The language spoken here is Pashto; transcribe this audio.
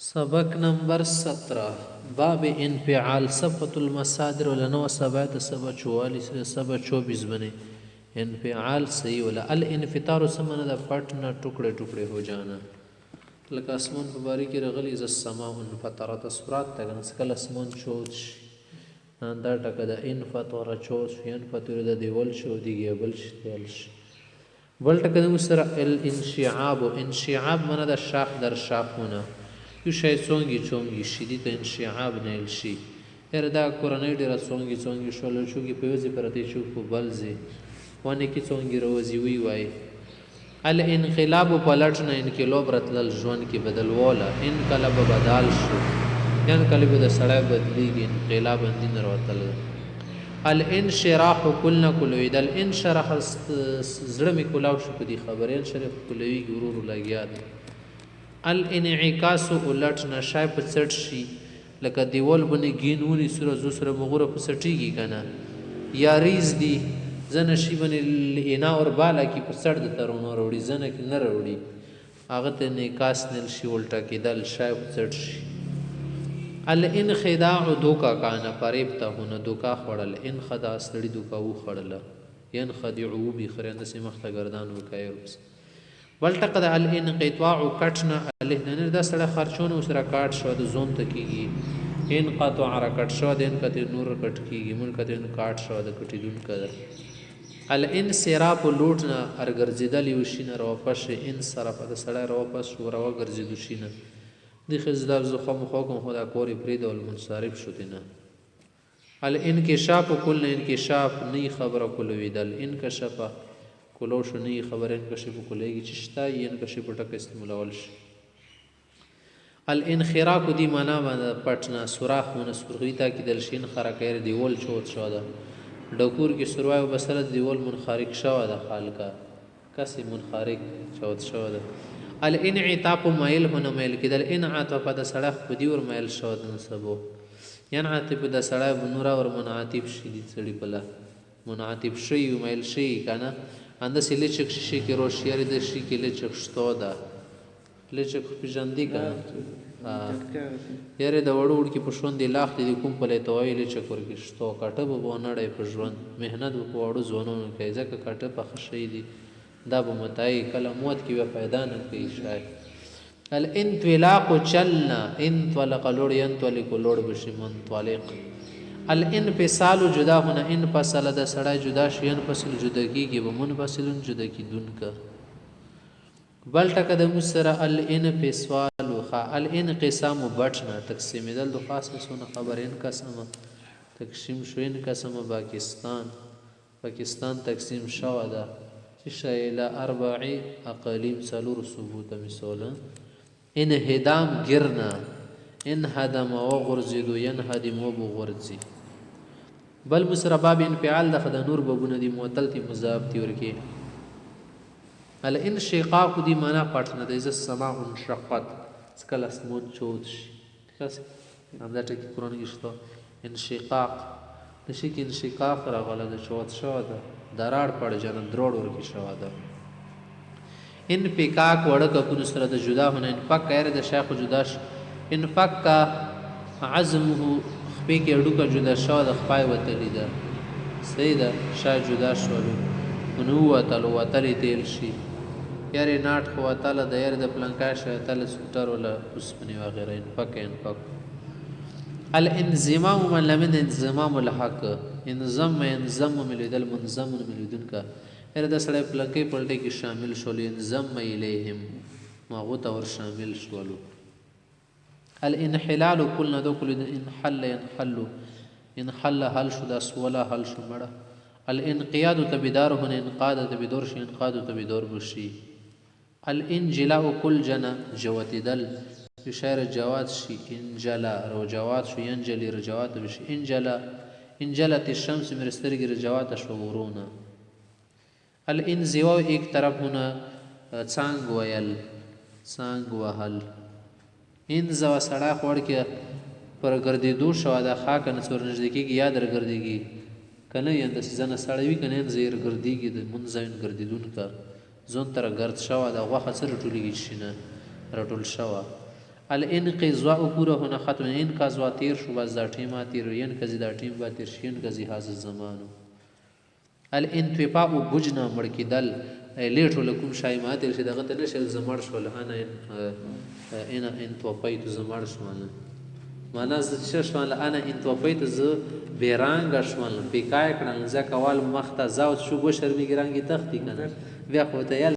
سبق نمبر 17 باب انفعال صفة المصادر ولنو سبات سبا 44 سبا 24 بنے انفعال صحیح ولا الانفطار سمنه د پټ نه ټوکړه ټوکړه هو جانا لکه اسمان په باری کې رغلی ز السماء انفطرت اسرات تګن سکل اسمان چوت دا ټکه د انفطر چوت انفطر د دیول شو دیږي بل شتل بل ټکه د سره الانشعاب انشعاب منه د شاخ در شاخونه یو شای څونګي څونګي شدي ته انشعاب نیل شي هر دا کورنۍ ډیره څونګي څونګي شول شوګي په وځي پرته شو په بلځي ونه کې څونګي روزي وی وای الانقلاب پلټنه انقلاب رتل ژوند کې بدل وله انقلاب بدل شو انقلاب د سړی بدلیږي انقلاب اندین وروتل الانشراح كلنا كلوي د الانشراح زړه می کولاو شو په دې خبرې انشراح کلوي ګورور لګیات الانعکاس ولټ نشای په څټ شي لکه دیوال باندې ګینونی سره زو سره مغوره په سټیږي کنه یا ریز دی زنه شی باندې لینا اور بالا کی په څټ د ترونو وروړي زنه کې نه وروړي هغه ته انعکاس نل شي ولټه کېدل شای په څټ شي الانخداع دوکا کانه پریب ته هونه دوکا خړل انخداع سړی دوکا و خړل ينخدعو بخرند سمخته گردان وکایرس بل ټکه د الانقطاع کټنه الهنن د سره خرچونه سره کاټ شو د زون ته کیږي انقطاع را کټ شو د انقطاع نور کټ کیږي ملکته ان کاټ شو د کټی دون کړه الانصراف لوټنه ارګرزیدل یو شینه رو پښ انصراف د سره رو پښ شو رو ګرځیدو شینه د خزدار زخم حکم خدا کور پرید ول منصرف شو دینه الانکشاف کل انکشاف نی خبره کول ویدل انکشف کولو شنی خبرین کشف کولېږي چې شتا یې کشف ټک استعمالول شي الانخراق دی معنا باندې پټنا سوراخ ونه سرغی تا کې دل شین خرکیر دیول چوت شو ده ډکور کې سروای بسره دیول منخرق شو ده خالقا کسي منخرق چوت شو ده الانعطاف مایل هونه مایل کې دل انعطاف د سړخ په دی ور مایل شو ده سبو ينعطف د سړای بنورا ور منعطف شي دي سړی بلا منعطف شي مایل شي کنه انده سلی چک شي کې روشیاري د شي کې لچک شتو ده لچک پجندې کنه یاره د وړو وړ کې پښون دی لاخ دي کوم په لته لچک ورګ شتو کټه به ونړې په ژوند مهنت په وړو ځونو کې ځکه کټه په خشي دي دا به متای کله موت کې به پیدا نه کوي شاید الانطلاق چلنا انطلق لوړ ينطلق لوړ بشي منطلق الانفصال جدا هونه انفصل د سړی جدا شي انفصل جداګي کې به منفصل جداګي دن کا بل ټکه د مسره الانفصال خ الانقسام بټنه تقسیم دل د خاصه سونه خبرین قسم تقسیم شوین قسم پاکستان تقسیم شو ده چې شایله 4 اقالیم سلور ثبوت مثلا انهدام گرنا انهدم وغرزدو ينهدم وبغرزي بل مسرباب انفعال د خد نور بابونه دی معطل تی مضاف تی ورکی ال انشقاق دی معنا پټنه د ز سما انشقت سکل اسمون چود شي خاص همدا ټکی قران کې شته انشقاق د شي کې انشقاق راغله د چود شو ده دراړ پړ جن دروړ ورکی شو ده انفقاق وړک په سره د جدا هونه انفق غیر د شیخ جدا انفق کا عزمه خپې کې اډو کا جدا شو د خپای وتلی ده صحیح ده شای جدا شو نو وتلو وتلی تیل شي یاري ناټ خو وتل د ير د پلانکا شای تل سټر ولا اسمنی وغیرہ انفق الانضمام من لمن انضمام الحق انضم ملذل منظم ملذن کا هر د سړی پلانکې پلټې کې شامل شول انضم الیهم ماغوت اور شامل شولو الانحلال كل ندو كل انحل ينحل هل شو داس ولا هل شو مړه الانقياد تبدار هن انقاد تبدور شي انقاد تبدور بشي الانجلاء كل جنا جوات دل اشاره جوات شي انجلا رو جوات شو ينجلي رجوات بشي انجلت الشمس مرسترګ رجوات شو ورونه الانزواء ایک طرف هنا څنګ ویل څنګ وهل انزوا سړا خور کې پر ګرځېدو شو د خاک نسور نزدیکی یاد در ګرځيږي کنه یند سزنه سړوي کنه زیر ګرځيږي د منځین ګرځیدون کا زون تر ګرځ شو د غوخه سره ټولېږي شنه رټول شو الانقضاء پورا ہونا ختم انقضا تیر شو بس دا ټیمه تیر ینقضی دا ټیم به تیر شي ینقضی هذا الزمانو الانطفاء بجنا مړ کېدل لیټو لکم شای ما تیر شي دغه ته نشل زمړ شول انا انطفیت زمړ شول معنا څه شول انا انطفیت ز بیرانګ شول پیکای کړل ځکه وال مخته زاوت شو بو شرمګرانګي تختی کنه بیا خو ته